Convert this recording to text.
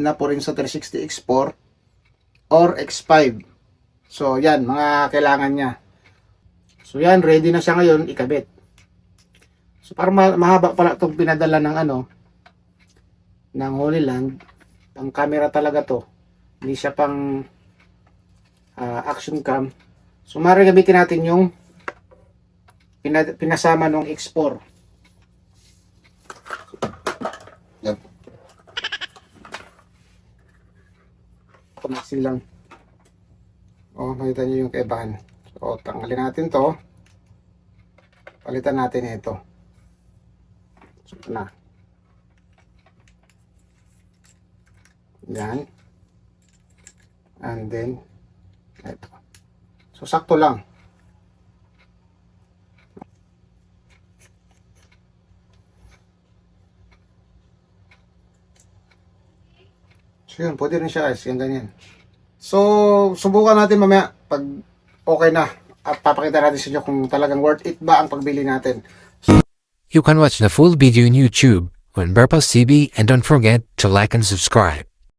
na po rin sa 360 X4 or X5. So yan, mga kailangan niya. So yan, ready na siya ngayon ikabit. So para mahaba pala itong pinadala ng ng Holy Land. Pang camera talaga to. Hindi siya pang action cam. So maaaring gamitin natin yung pinasama ng X4. Yan. Kumasin lang. Makita nyo yung kaibahan. So, tanggalin natin to. Palitan natin ito. So, ito na. Yan. And then, ito. So, sakto lang. So, yun. Pwede rin siya guys. Yan, ganyan. So, subukan natin mamaya pag okay na at papakita natin sa inyo kung talagang worth it ba ang pagbili natin. You can watch the full video on YouTube on Purpose TV and don't forget to like and subscribe.